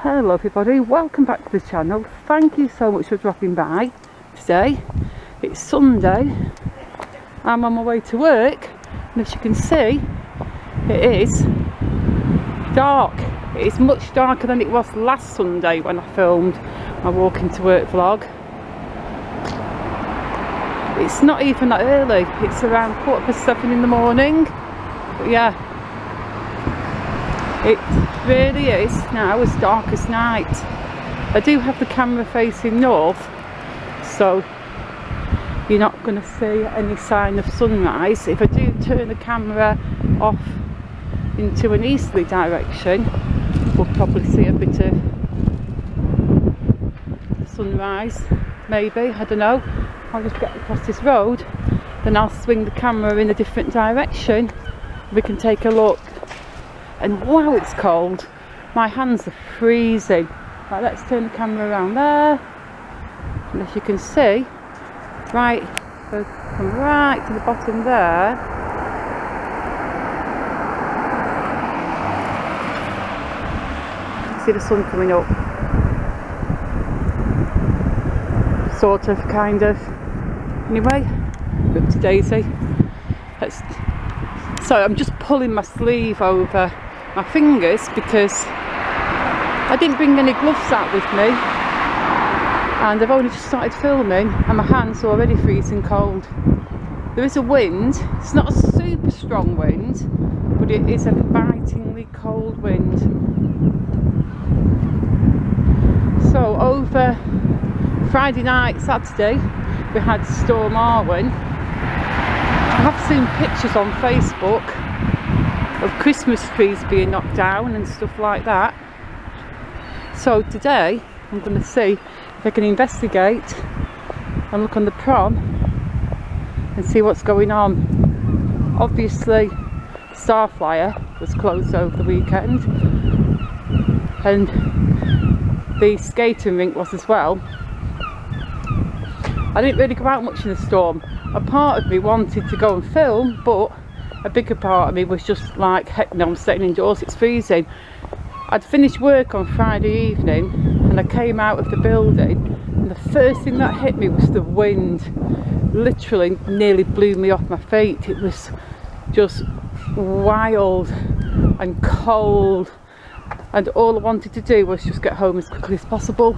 Hello everybody, welcome back to the channel. Thank you so much for dropping by today. It's Sunday. I'm on my way to work, and as you can see, it is dark. It is much darker than it was last Sunday when I filmed my walking to work vlog. It's not even that early, it's around 7:15 in the morning. But yeah, it really is now as dark as night. I do have the camera facing north, so you're not going to see any sign of sunrise. If I do turn the camera off into an easterly direction, we'll probably see a bit of sunrise, maybe, I don't know. I'll just get across this road, then I'll swing the camera in a different direction. We can take a look. And wow, it's cold. My hands are freezing. Right, let's turn the camera around there. And as you can see, right, so come right to the bottom there. See the sun coming up. Sort of, kind of. Anyway, up to Daisy. So I'm just pulling my sleeve over my fingers because I didn't bring any gloves out with me, and I've only just started filming and my hands are already freezing cold. There is a wind. It's not a super strong wind, but it is a bitingly cold wind. So over Friday night, Saturday, we had Storm Arwen. I have seen pictures on Facebook of Christmas trees being knocked down and stuff like that. So today I'm going to see if I can investigate and look on the prom and see what's going on. Obviously Starflyer was closed over the weekend, and the skating rink was as well. I didn't really go out much in the storm. A part of me wanted to go and film, but a bigger part of me was just like, heck no, I'm staying indoors, it's freezing. I'd finished work on Friday evening and I came out of the building, and the first thing that hit me was the wind. Literally nearly blew me off my feet. It was just wild and cold, and all I wanted to do was just get home as quickly as possible,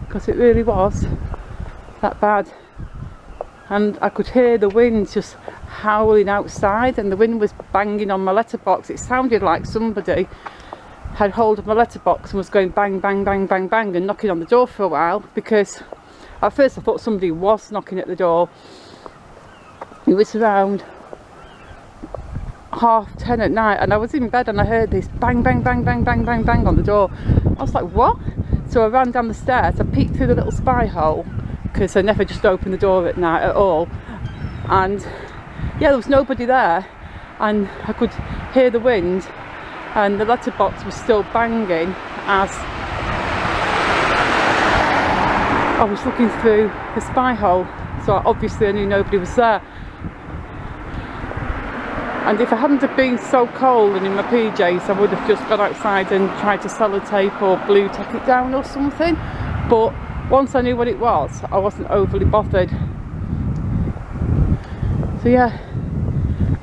because it really was that bad. And I could hear the wind just howling outside, and the wind was banging on my letterbox. It sounded like somebody had hold of my letterbox and was going bang, bang, bang, bang, bang, and knocking on the door for a while, because at first I thought somebody was knocking at the door. It was around 10:30 at night, and I was in bed and I heard this bang, bang, bang, bang, bang, bang, bang on the door. I was like, what? So I ran down the stairs, I peeked through the little spy hole, because I never just open the door at night at all, and yeah, there was nobody there, and I could hear the wind, and the letterbox was still banging as I was looking through the spy hole. So obviously I knew nobody was there, and if I hadn't have been so cold and in my PJs, I would have just gone outside and tried to sellotape or blue tack it down or something. But once I knew what it was, I wasn't overly bothered. So yeah,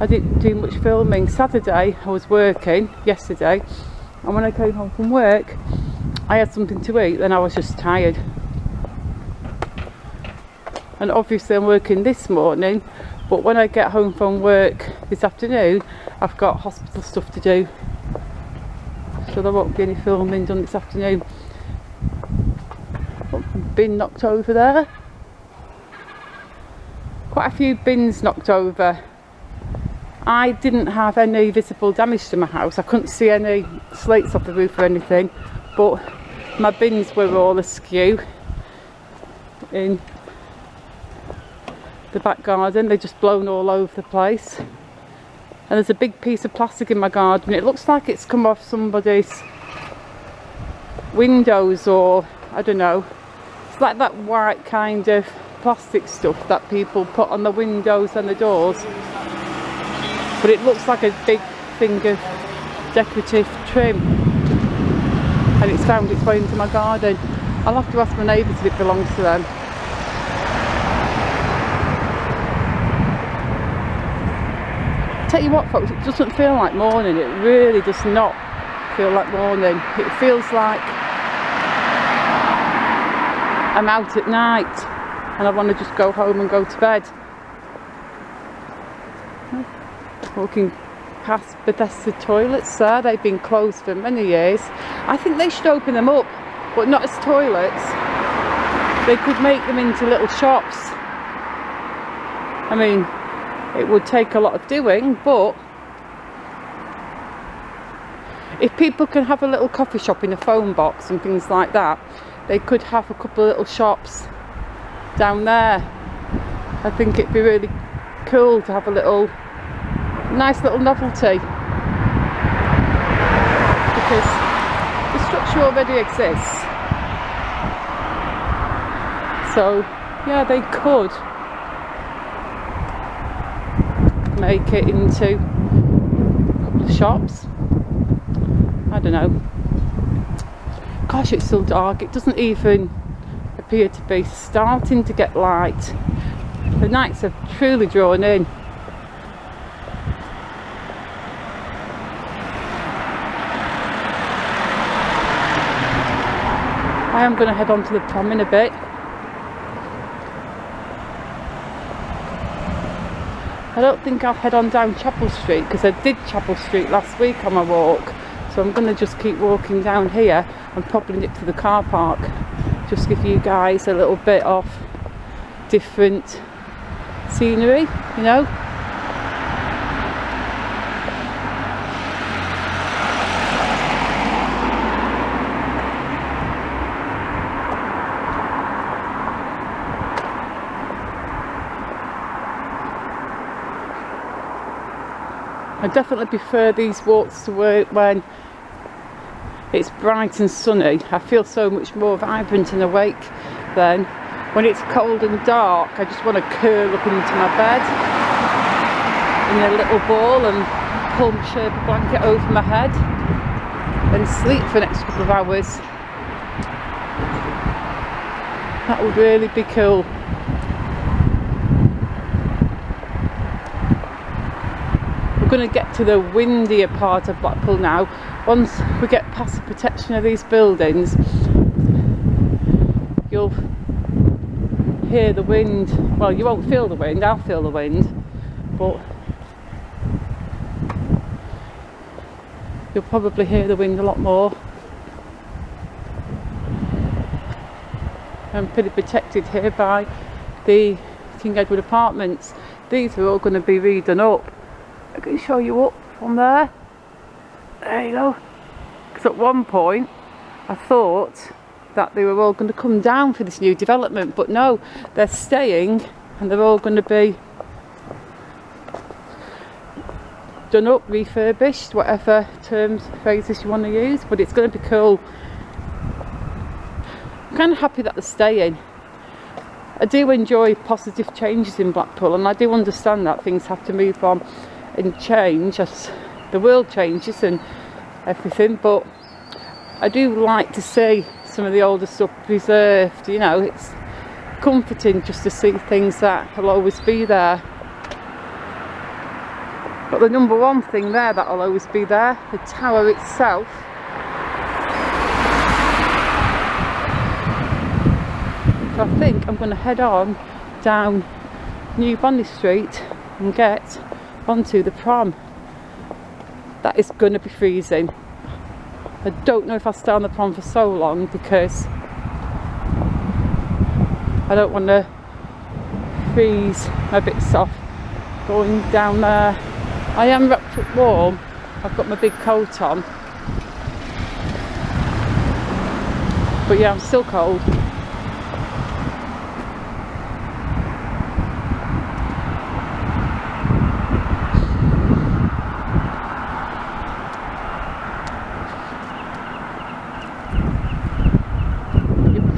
I didn't do much filming. Saturday I was working, yesterday, and when I came home from work I had something to eat, then I was just tired. And obviously I'm working this morning, but when I get home from work this afternoon I've got hospital stuff to do, so there won't be any filming done this afternoon. Bin knocked over there. Quite a few bins knocked over. I didn't have any visible damage to my house. I couldn't see any slates off the roof or anything, but my bins were all askew in the back garden. They're just blown all over the place, and there's a big piece of plastic in my garden. It looks like it's come off somebody's windows, or I don't know. It's like that white kind of plastic stuff that people put on the windows and the doors, but it looks like a big thing of decorative trim. and it's found its way into my garden. I'll have to ask my neighbours if it belongs to them. Tell you what folks, it doesn't feel like morning. It really does not feel like morning. It feels like I'm out at night and I want to just go home and go to bed. Walking past Bethesda toilets there, they've been closed for many years. I think they should open them up, but not as toilets. They could make them into little shops. I mean, it would take a lot of doing, but if people can have a little coffee shop in a phone box and things like that, they could have a couple of little shops down there. I think it'd be really cool to have a little nice little novelty, because the structure already exists. So yeah, they could make it into a couple of shops. I don't know. Gosh, it's still dark. It doesn't even appear to be starting to get light. The nights have truly drawn in. I am going to head on to the prom in a bit. I don't think I'll head on down Chapel Street, because I did Chapel Street last week on my walk. So I'm going to just keep walking down here and probably nip to the car park. Just give you guys a little bit of different scenery, you know. I definitely prefer these walks to work when it's bright and sunny. I feel so much more vibrant and awake then. When it's cold and dark, I just want to curl up into my bed in a little ball and pull my Sherpa blanket over my head and sleep for the next couple of hours. That would really be cool. We're going to get to the windier part of Blackpool now. Once we get past the protection of these buildings, you'll hear the wind. Well, you won't feel the wind, I'll feel the wind, but you'll probably hear the wind a lot more. I'm pretty protected here by the King Edward Apartments. These are all going to be redone up. I can show you up from there. There you go. Because at one point I thought that they were all going to come down for this new development, but no, they're staying and they're all going to be done up, refurbished, whatever terms, phrases you want to use, but it's going to be cool. I'm kind of happy that they're staying. I do enjoy positive changes in Blackpool, and I do understand that things have to move on and change as the world changes and everything, but I do like to see some of the older stuff preserved. You know, it's comforting just to see things that will always be there. But the number one thing there that will always be there, the tower itself. So I think I'm going to head on down New Bonny Street and get onto the prom. That is going to be freezing. I don't know if I'll stay on the prom for so long, because I don't want to freeze my bits off going down there. I am wrapped up warm. I've got my big coat on, but yeah, I'm still cold.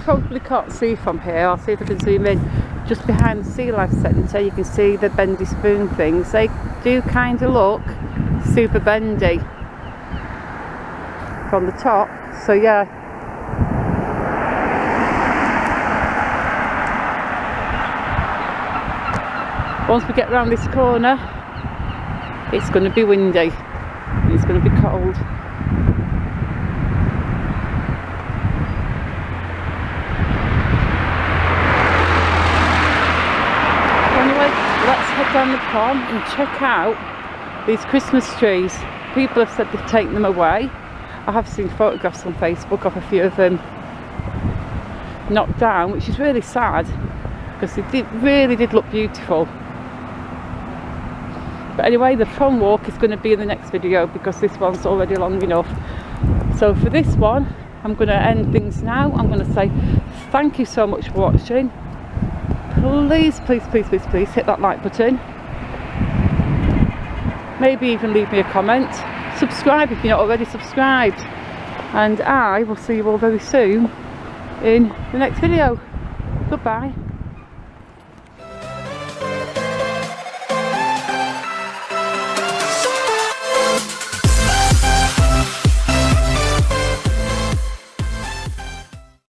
Probably can't see from here. I'll see if I can zoom in. Just behind the Sea Life Centre you can see the bendy spoon things. They do kind of look super bendy. From the top, So yeah, once we get around this corner, it's going to be windy and it's going to be cold. Anyway, let's head down the pond and check out these Christmas trees. People have said they've taken them away. I have seen photographs on Facebook of a few of them knocked down, which is really sad because they really did look beautiful. But anyway, the prom walk is going to be in the next video because this one's already long enough. So for this one, I'm going to end things now. I'm going to say thank you so much for watching. Please, please, please, please, please hit that like button. Maybe even leave me a comment. Subscribe if you're not already subscribed. And I will see you all very soon in the next video. Goodbye.